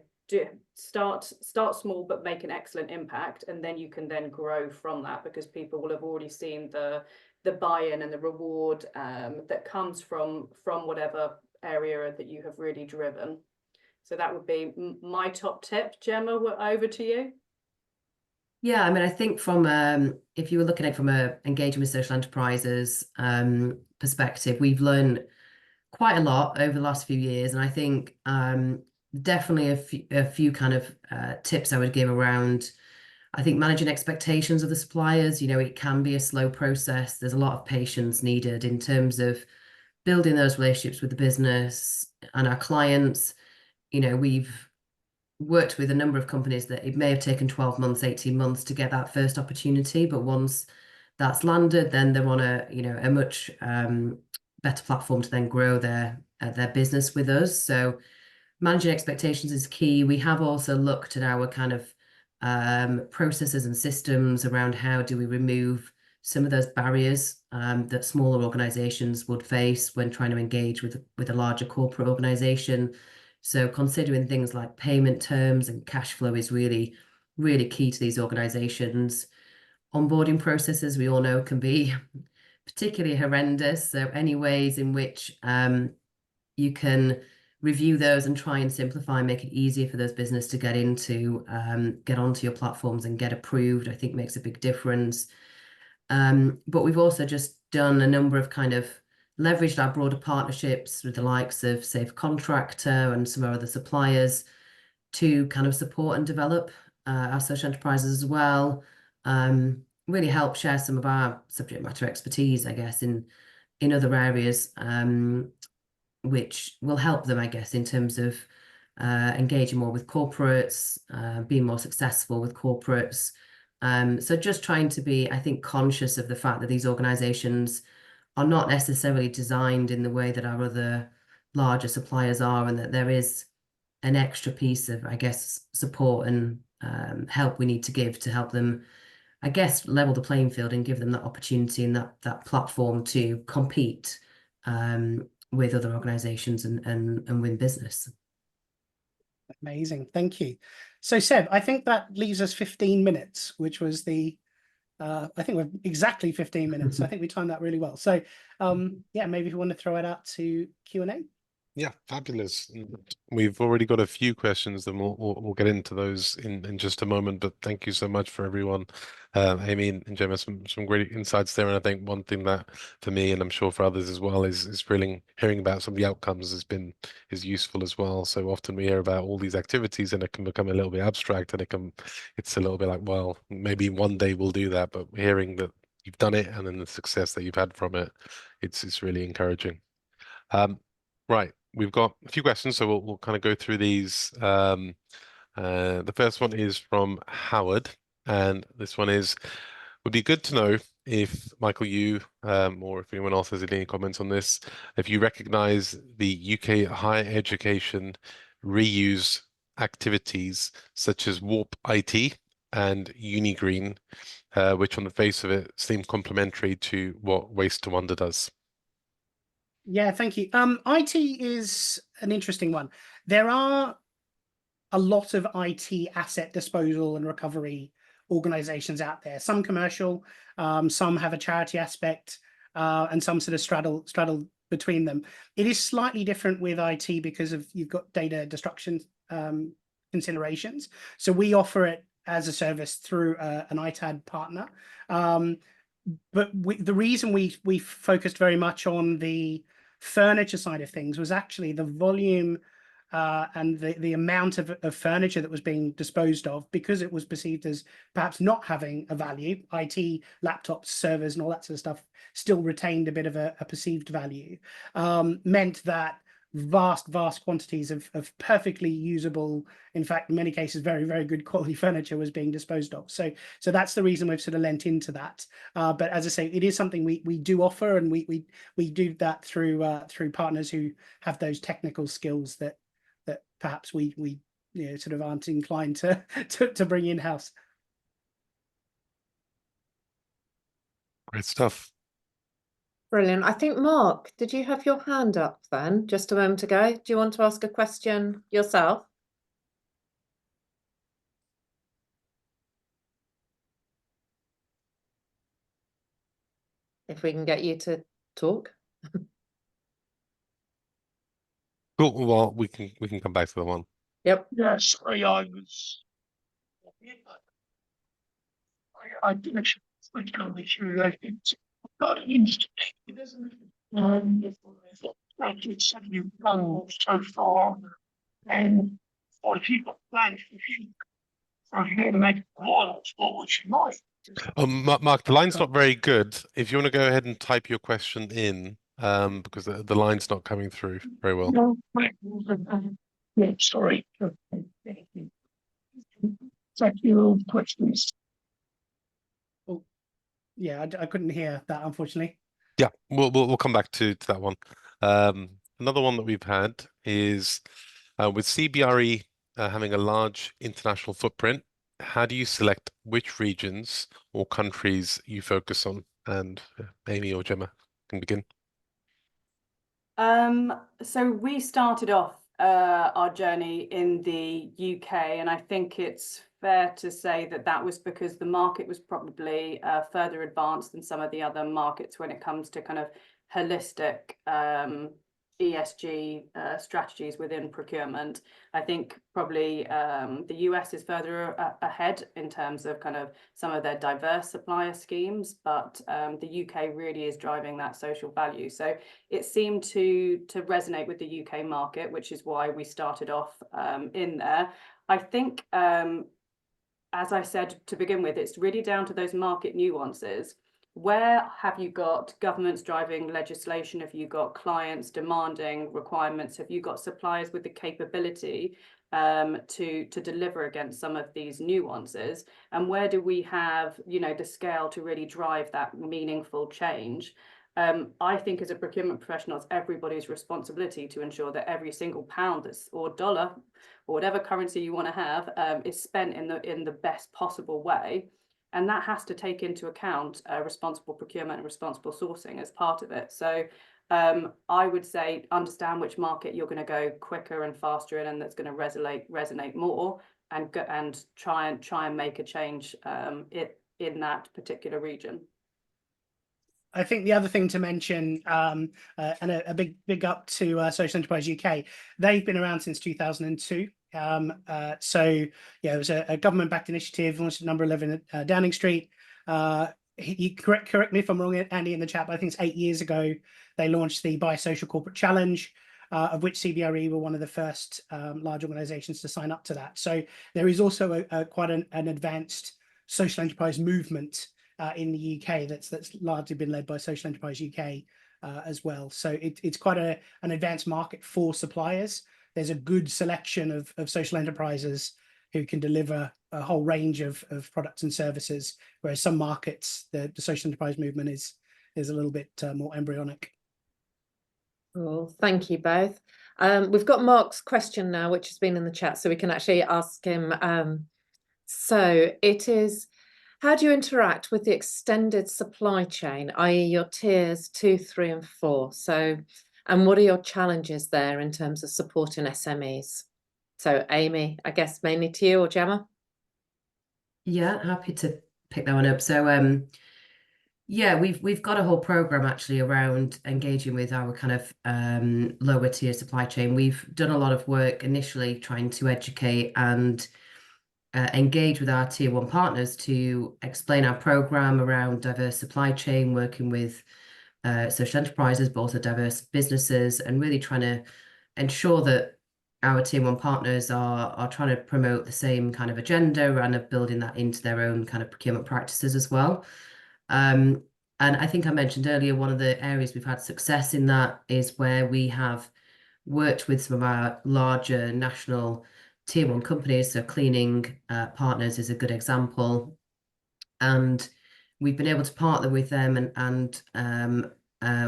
start small but make an excellent impact, and then you can then grow from that, because people will have already seen the buy-in and the reward that comes from whatever area that you have really driven. So that would be my top tip. Gemma, over to you. Yeah, I mean, I think from if you were looking at it from a engaging with social enterprises perspective, we've learned quite a lot over the last few years, and I think definitely a few kind of tips I would give around, I think, managing expectations of the suppliers. You know, it can be a slow process. There's a lot of patience needed in terms of building those relationships with the business and our clients. You know, we've worked with a number of companies that it may have taken 12 months, 18 months to get that first opportunity, but once that's landed, then they're on a much better platform to then grow their business with us. So managing expectations is key. We have also looked at our kind of processes and systems around how do we remove some of those barriers that smaller organizations would face when trying to engage with a larger corporate organization. So considering things like payment terms and cash flow is really, really key to these organizations. Onboarding processes, we all know, can be particularly horrendous. So any ways in which you can review those and try and simplify, make it easier for those business to get onto your platforms and get approved, I think makes a big difference. But we've also just done a number of kind of leveraged our broader partnerships with the likes of Safe Contractor and some of our other suppliers to kind of support and develop our social enterprises as well. Really help share some of our subject matter expertise, I guess, in other areas, which will help them, I guess, in terms of engaging more with corporates, being more successful with corporates. So just trying to be, I think, conscious of the fact that these organizations are not necessarily designed in the way that our other larger suppliers are, and that there is an extra piece of, I guess, support and help we need to give to help them, I guess, level the playing field and give them that opportunity and that platform to compete with other organizations and win business. Amazing, thank you. So Seb, I think that leaves us 15 minutes, which was I think we're exactly 15 minutes. I think we timed that really well. So yeah, maybe if you want to throw it out to Q&A. Yeah, fabulous. We've already got a few questions, and we'll get into those in just a moment. But thank you so much for everyone, Amy and Gemma, some great insights there. And I think one thing that for me, and I'm sure for others as well, is really hearing about some of the outcomes is useful as well. So often we hear about all these activities, and it can become a little bit abstract, and it's a little bit like, well, maybe one day we'll do that. But hearing that you've done it and then the success that you've had from it, it's really encouraging. Right. we've got a few questions, so we'll kind of go through these. The first one is from Howard, and this one is, would be good to know if, Michael, you or if anyone else has any comments on this, if you recognize the UK higher education reuse activities such as Warp IT and UniGreen, which on the face of it seem complementary to what Waste to Wonder does. Yeah, thank you. IT is an interesting one. There are a lot of IT asset disposal and recovery organizations out there, some commercial, some have a charity aspect, and some sort of straddle between them. It is slightly different with IT because of you've got data destruction considerations. So we offer it as a service through an ITAD partner. But the reason we focused very much on the furniture side of things was actually the volume and the amount of furniture that was being disposed of, because it was perceived as perhaps not having a value. IT, laptops, servers, and all that sort of stuff still retained a bit of a perceived value, meant that vast quantities of perfectly usable, in fact, in many cases, very, very good quality furniture was being disposed of. So that's the reason we've sort of lent into that. But as I say, it is something we do offer, and we do that through partners who have those technical skills that perhaps we sort of aren't inclined to bring in-house. Great stuff. Brilliant. I think, Mark, did you have your hand up then just a moment ago? Do you want to ask a question yourself? If we can get you to talk. Cool. Well, we can come back to the one. Yep. Yeah, sorry, I didn't actually switch on the issue. I think it's not interesting. It doesn't. Like you said, you've done so far, and or if you've got plans for you to make royals, what would you like? Mark, the line's not very good. If you want to go ahead and type your question in, because the line's not coming through very well. No, yeah, sorry. Thank you. Questions. Oh, yeah, I couldn't hear that, unfortunately. Yeah, we'll come back to that one. Another one that we've had is with CBRE having a large international footprint, how do you select which regions or countries you focus on? And Amy or Gemma can begin. So we started off our journey in the UK, and I think it's fair to say that was because the market was probably further advanced than some of the other markets when it comes to kind of holistic ESG strategies within procurement. I think probably the US is further ahead in terms of kind of some of their diverse supplier schemes, but the UK really is driving that social value. So it seemed to resonate with the UK market, which is why we started off in there. I think, as I said to begin with, it's really down to those market nuances. Where have you got governments driving legislation? Have you got clients demanding requirements? Have you got suppliers with the capability to deliver against some of these nuances? And where do we have, the scale to really drive that meaningful change? I think as a procurement professional, it's everybody's responsibility to ensure that every single pound or dollar or whatever currency you want to have is spent in the best possible way. And that has to take into account responsible procurement and responsible sourcing as part of it. So I would say understand which market you're going to go quicker and faster in, and that's going to resonate more, and try and make a change in that particular region. I think the other thing to mention, and a big up to Social Enterprise UK, they've been around since 2002. So yeah, it was a government-backed initiative launched at number 11 at Downing Street. You correct me if I'm wrong, Andy, in the chat, but I think it's 8 years ago they launched the Biosocial Corporate Challenge, of which CBRE were one of the first large organisations to sign up to that. So there is also quite an advanced social enterprise movement in the UK that's largely been led by Social Enterprise UK as well. So it's quite an advanced market for suppliers. There's a good selection of social enterprises who can deliver a whole range of products and services, whereas some markets, the social enterprise movement is a little bit more embryonic. Well, thank you both. We've got Mark's question now, which has been in the chat, so we can actually ask him. So it is, how do you interact with the extended supply chain, i.e. your tiers 2, 3 and 4? So, and what are your challenges there in terms of supporting SMEs? So Amy, I guess mainly to you, or Gemma? Yeah, happy to pick that one up. So yeah, we've got a whole program actually around engaging with our kind of lower tier supply chain. We've done a lot of work initially trying to educate and engage with our tier 1 partners to explain our program around diverse supply chain, working with social enterprises, but also diverse businesses, and really trying to ensure that our tier 1 partners are trying to promote the same kind of agenda and are building that into their own kind of procurement practices as well. And I think I mentioned earlier, one of the areas we've had success in that is where we have worked with some of our larger national tier 1 companies. So cleaning partners is a good example. And we've been able to partner with them and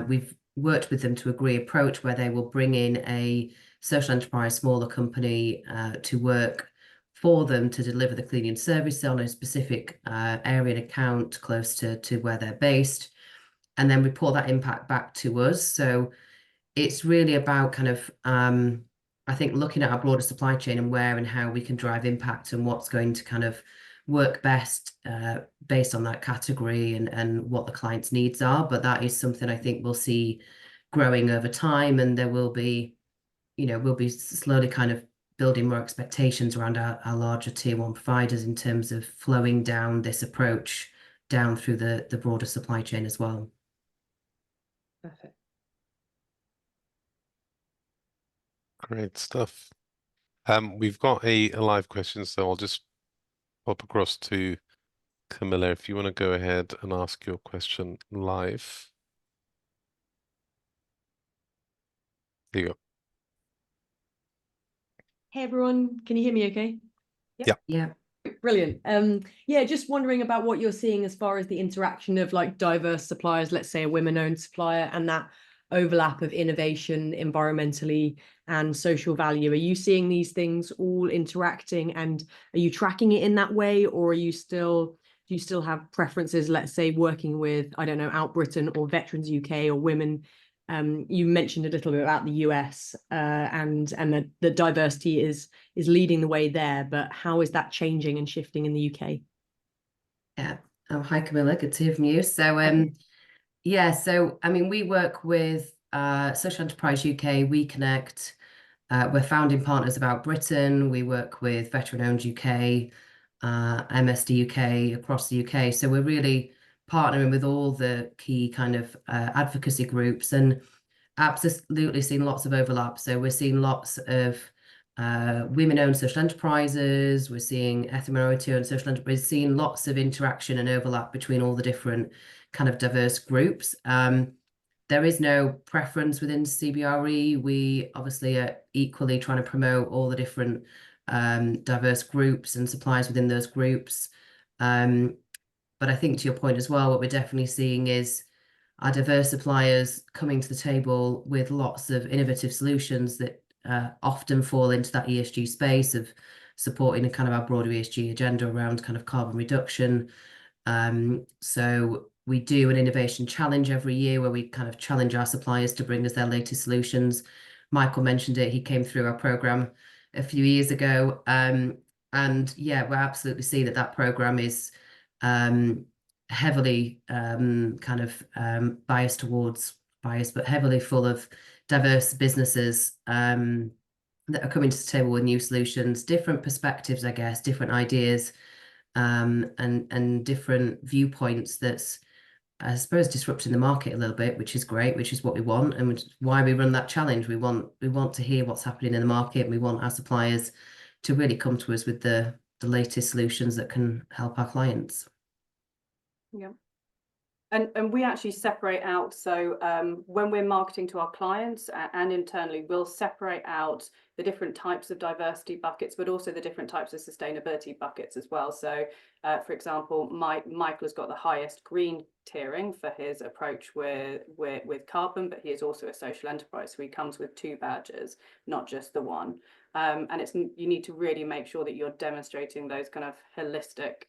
we've worked with them to agree approach where they will bring in a social enterprise, smaller company to work for them to deliver the cleaning service on a specific area and account close to where they're based, and then report that impact back to us. So it's really about kind of, I think, looking at our broader supply chain and where and how we can drive impact and what's going to kind of work best based on that category and what the client's needs are. But that is something I think we'll see growing over time, and there will be, we'll be slowly kind of building more expectations around our larger tier 1 providers in terms of flowing down this approach down through the broader supply chain as well. Perfect. Great stuff. We've got a live question, so I'll just pop across to Camilla if you want to go ahead and ask your question live. There you go. Hey everyone, can you hear me okay? Yeah. Brilliant. Yeah, just wondering about what you're seeing as far as the interaction of like diverse suppliers, let's say a women-owned supplier, and that overlap of innovation, environmentally and social value. Are you seeing these things all interacting, and are you tracking it in that way, or do you still have preferences, let's say working with, I don't know, Out Britain or Veterans UK or women? You mentioned a little bit about the US and the diversity is leading the way there, but how is that changing and shifting in the UK? Yeah. Oh, hi Camilla, good to hear from you. So yeah, so I mean, we work with Social Enterprise UK, We Connect. We're founding partners of Out Britain. We work with Veteran Owned UK, MSD UK, across the UK. So we're really partnering with all the key kind of advocacy groups, and absolutely seeing lots of overlap. So we're seeing lots of women-owned social enterprises. We're seeing ethnic minority-owned social enterprises, seeing lots of interaction and overlap between all the different kind of diverse groups. There is no preference within CBRE. We obviously are equally trying to promote all the different diverse groups and suppliers within those groups. But I think to your point as well, what we're definitely seeing is our diverse suppliers coming to the table with lots of innovative solutions that often fall into that ESG space of supporting a kind of our broader ESG agenda around kind of carbon reduction. So we do an innovation challenge every year where we kind of challenge our suppliers to bring us their latest solutions. Michael mentioned it, he came through our program a few years ago. And yeah, we're absolutely seeing that program is heavily kind of biased, but heavily full of diverse businesses that are coming to the table with new solutions, different perspectives, I guess, different ideas, and different viewpoints that's, I suppose, disrupting the market a little bit, which is great, which is what we want, and which is why we run that challenge. We want to hear what's happening in the market, and we want our suppliers to really come to us with the latest solutions that can help our clients. Yeah. And we actually separate out. So when we're marketing to our clients and internally, we'll separate out the different types of diversity buckets, but also the different types of sustainability buckets as well. So for example, Michael has got the highest green tiering for his approach with carbon, but he is also a social enterprise. So he comes with 2 badges, not just the one. And you need to really make sure that you're demonstrating those kind of holistic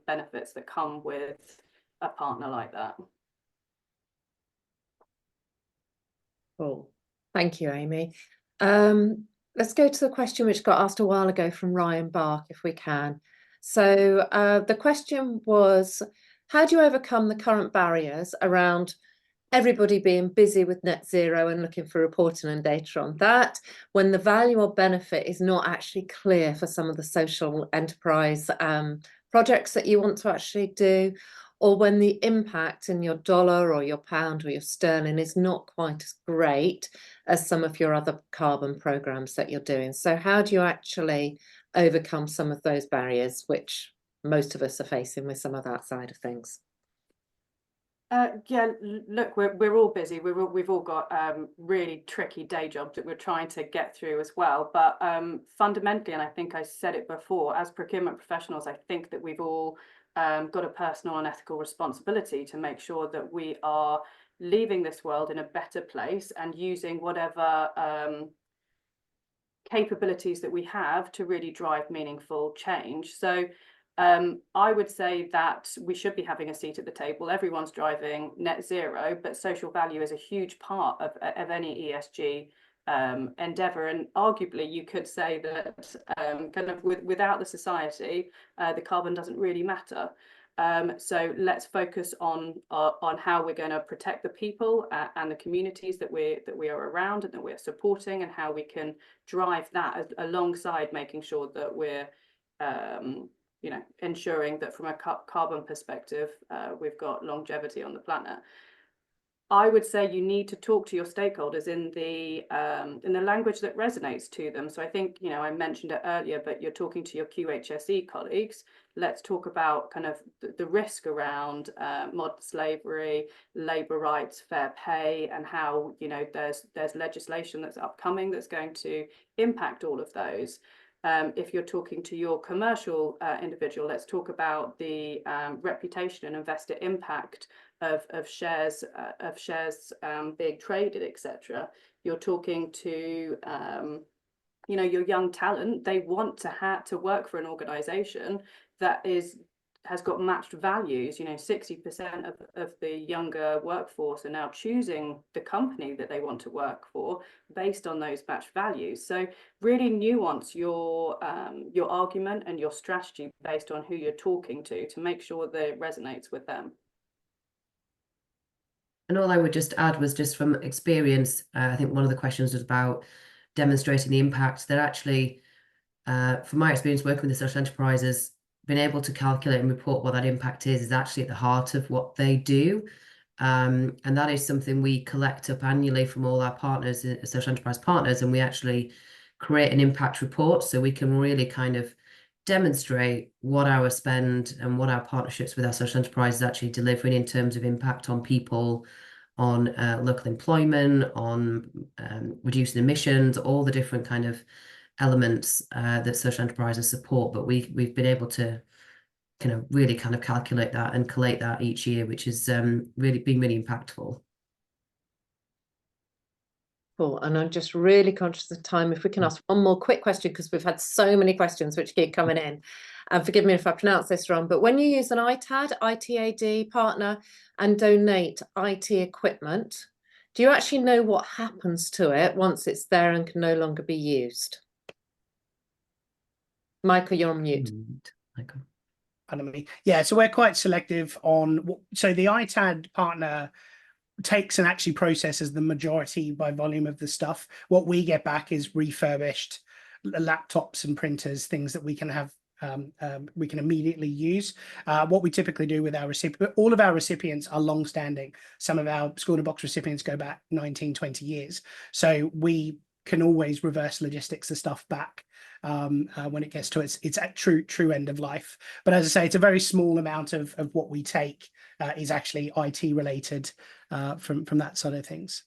benefits that come with a partner like that. Cool. Thank you, Amy. Let's go to the question which got asked a while ago from Ryan Bark, if we can. So the question was, how do you overcome the current barriers around everybody being busy with net zero and looking for reporting and data on that, when the value or benefit is not actually clear for some of the social enterprise projects that you want to actually do, or when the impact in your dollar or your pound or your sterling is not quite as great as some of your other carbon programs that you're doing? So how do you actually overcome some of those barriers, which most of us are facing with some of that side of things? Yeah, look, we're all busy. We've all got really tricky day jobs that we're trying to get through as well. But fundamentally, and I think I said it before, as procurement professionals, I think that we've all got a personal and ethical responsibility to make sure that we are leaving this world in a better place and using whatever capabilities that we have to really drive meaningful change. So I would say that we should be having a seat at the table. Everyone's driving net zero, but social value is a huge part of any ESG endeavor. And arguably, you could say that kind of without the society, the carbon doesn't really matter. So let's focus on how we're going to protect the people and the communities that we are around and that we're supporting, and how we can drive that alongside making sure that we're ensuring that from a carbon perspective, we've got longevity on the planet. I would say you need to talk to your stakeholders in the language that resonates to them. So I think, I mentioned it earlier, but you're talking to your QHSE colleagues. Let's talk about kind of the risk around modern slavery, labour rights, fair pay, and how, there's legislation that's upcoming that's going to impact all of those. If you're talking to your commercial individual, let's talk about the reputation and investor impact of shares being traded, etc. You're talking to your young talent. They want to work for an organisation that has got matched values. 60% of the younger workforce are now choosing the company that they want to work for based on those matched values. So really nuance your argument and your strategy based on who you're talking to make sure that it resonates with them. And all I would just add was, just from experience, I think one of the questions was about demonstrating the impact. That actually, from my experience working with the social enterprises, being able to calculate and report what that impact is actually at the heart of what they do. And that is something we collect up annually from all our partners, social enterprise partners, and we actually create an impact report so we can really kind of demonstrate what our spend and what our partnerships with our social enterprise is actually delivering in terms of impact on people, on local employment, on reducing emissions, all the different kind of elements that social enterprises support. But we've been able to really calculate that and collate that each year, which has really been really impactful. Cool. And I'm just really conscious of time. If we can ask one more quick question, because we've had so many questions which keep coming in. And forgive me if I pronounce this wrong, but when you use an ITAD partner and donate IT equipment, do you actually know what happens to it once it's there and can no longer be used? Michael, you're on mute. Michael. Pardon me. Yeah, so we're quite selective on, so the ITAD partner takes and actually processes the majority by volume of the stuff. What we get back is refurbished laptops and printers, things that we can have, we can immediately use. What we typically do with our recipients, all of our recipients are long-standing. Some of our school in a box recipients go back 19, 20 years. So we can always reverse logistics the stuff back when it gets to its at true end of life. But as I say, it's a very small amount of what we take is actually IT related from that side of things.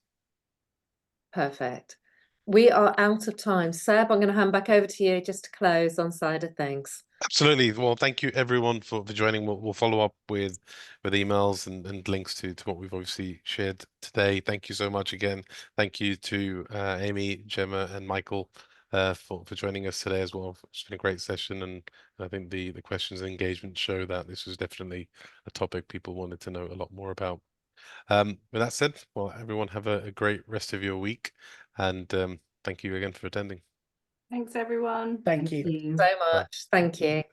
Perfect. We are out of time. Seb, I'm going to hand back over to you just to close on side of things. Absolutely. Well, thank you everyone for joining. We'll follow up with emails and links to what we've obviously shared today. Thank you so much again. Thank you to Amy, Gemma, and Michael for joining us today as well. It's been a great session, and I think the questions and engagement show that this was definitely a topic people wanted to know a lot more about. With that said, well, everyone have a great rest of your week, and thank you again for attending. Thanks, everyone. Thank you. So much. Thank you.